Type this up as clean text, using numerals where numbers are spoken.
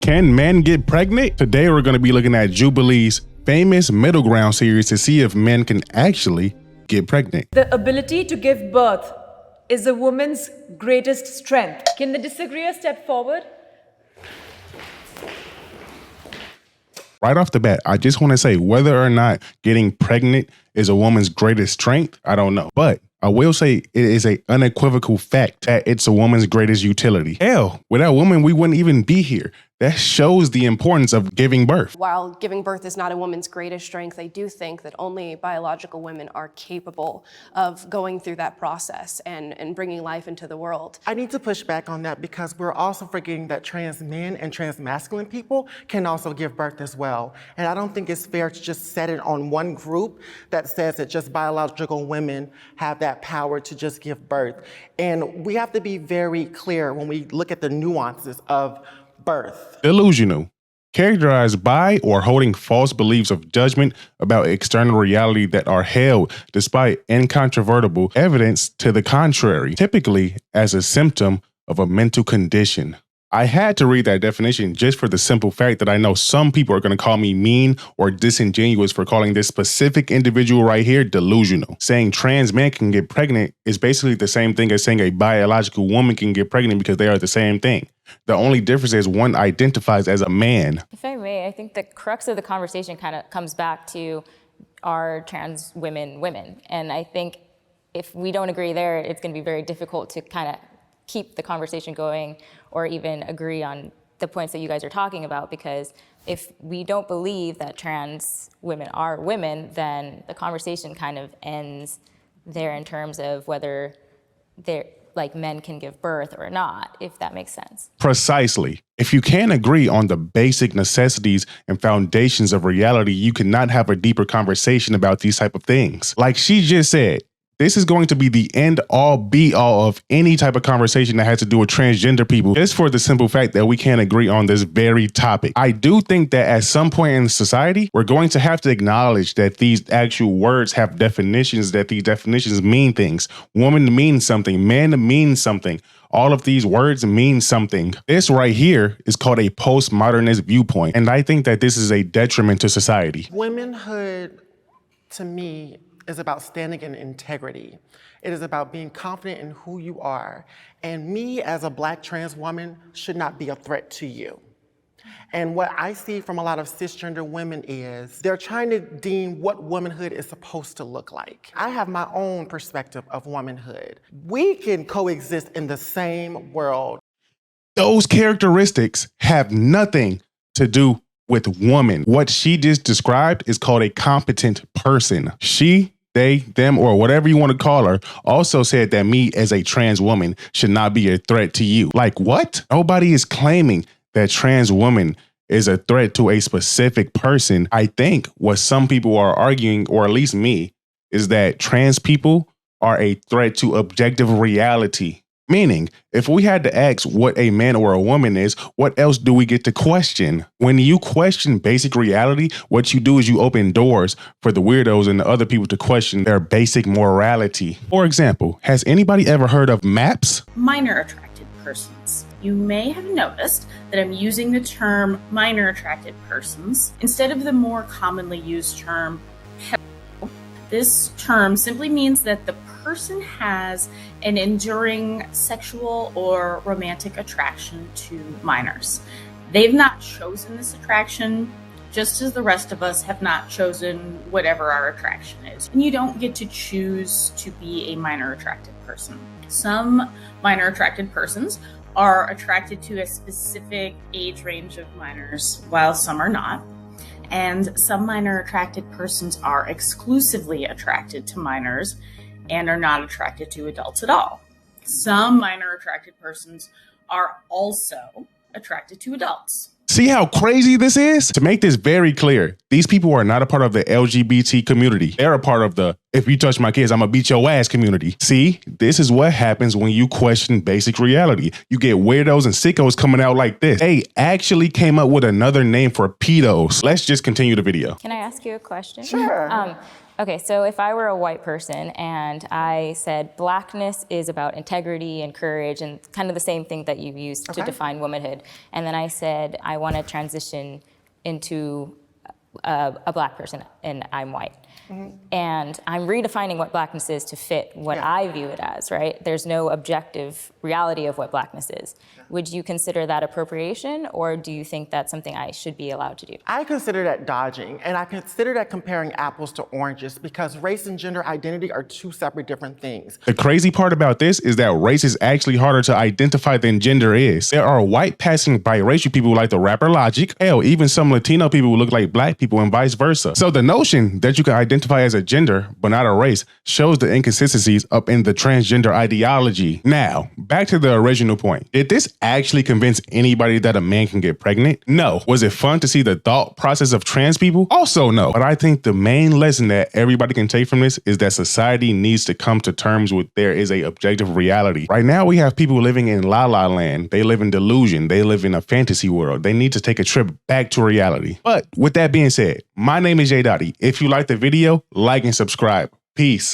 Can men get pregnant? Today we're going to be looking at Jubilee's famous Middle Ground series to see if men can actually get pregnant. The ability to give birth is a woman's greatest strength. Can the disagreeer step forward? Right off the bat, I just want to say whether or not getting pregnant is a woman's greatest strength, I don't know. But I will say it is an unequivocal fact that it's a woman's greatest utility. Hell, without women, we wouldn't even be here. That shows the importance of giving birth. While giving birth is not a woman's greatest strength, I do think that only biological women are capable of going through that process and bringing life into the world. I need to push back on that because we're also forgetting that trans men and trans masculine people can also give birth as well. And I don't think it's fair to just set it on one group that says that just biological women have that power to just give birth. And we have to be very clear when we look at the nuances of birth. Delusional. Characterized by or holding false beliefs of judgment about external reality that are held despite incontrovertible evidence to the contrary, typically as a symptom of a mental condition. I had to read that definition just for the simple fact that I know some people are going to call me mean or disingenuous for calling this specific individual right here delusional. Saying trans men can get pregnant is basically the same thing as saying a biological woman can get pregnant because they are the same thing. The only difference is one identifies as a man. If I may, I think the crux of the conversation kind of comes back to are trans women women? And I think if we don't agree there, it's going to be very difficult to kind of keep the conversation going or even agree on the points that you guys are talking about, because if we don't believe that trans women are women, then the conversation kind of ends there in terms of whether they're like men can give birth or not, if that makes sense. Precisely. If you can't agree on the basic necessities and foundations of reality, you cannot have a deeper conversation about these type of things. Like she just said, this is going to be the end all be all of any type of conversation that has to do with transgender people, just for the simple fact that we can't agree on this very topic. I do think that at some point in society, we're going to have to acknowledge that these actual words have definitions, that these definitions mean things. Woman means something, man means something. All of these words mean something. This right here is called a postmodernist viewpoint. And I think that this is a detriment to society. Womanhood, to me, is about standing in integrity. It is about being confident in who you are. And me as a Black trans woman should not be a threat to you. And what I see from a lot of cisgender women is they're trying to deem what womanhood is supposed to look like. I have my own perspective of womanhood. We can coexist in the same world. Those characteristics have nothing to do with woman. What she just described is called a competent person. She, they, them, or whatever you want to call her, also said that me as a trans woman should not be a threat to you. Like what? Nobody is claiming that trans woman is a threat to a specific person. I think what some people are arguing, or at least me, is that trans people are a threat to objective reality. Meaning, if we had to ask what a man or a woman is, what else do we get to question? When you question basic reality, what you do is you open doors for the weirdos and the other people to question their basic morality. For example, has anybody ever heard of MAPS? Minor attracted persons. You may have noticed that I'm using the term minor attracted persons instead of the more commonly used term hetero. This term simply means that the person has an enduring sexual or romantic attraction to minors. They've not chosen this attraction, just as the rest of us have not chosen whatever our attraction is. And you don't get to choose to be a minor attracted person. Some minor attracted persons are attracted to a specific age range of minors, while some are not. And some minor attracted persons are exclusively attracted to minors and are not attracted to adults at all. Some minor attracted persons are also attracted to adults. See how crazy this is? To make this very clear, these people are not a part of the LGBT community. They're a part of the, if you touch my kids, I'm gonna beat your ass community. See, this is what happens when you question basic reality. You get weirdos and sickos coming out like this. They actually came up with another name for pedos. Let's just continue the video. Can I ask you a question? Sure. Okay, so if I were a white person and I said blackness is about integrity and courage and kind of the same thing that you used to define womanhood, and then I said I want to transition into a black person and I'm white. And I'm redefining what blackness is to fit what I view it as, right? There's no objective reality of what blackness is. Would you consider that appropriation, or do you think that's something I should be allowed to do? I consider that dodging, and I consider that comparing apples to oranges because race and gender identity are two separate different things. The crazy part about this is that race is actually harder to identify than gender is. There are white passing biracial people like the rapper Logic. Hell, even some Latino people who look like black people and vice versa. So the notion that you can identify as a gender but not a race shows the inconsistencies up in the transgender ideology. Now, back to the original point. Did this actually convince anybody that a man can get pregnant? No. Was it fun to see the thought process of trans people? Also no. But I think the main lesson that everybody can take from this is that society needs to come to terms with there is a objective reality. Right now we have people living in la la land. They live in delusion. They live in a fantasy world. They need to take a trip back to reality. But with that being said, my name is Jay Dottie. If you like the video, like and subscribe. Peace.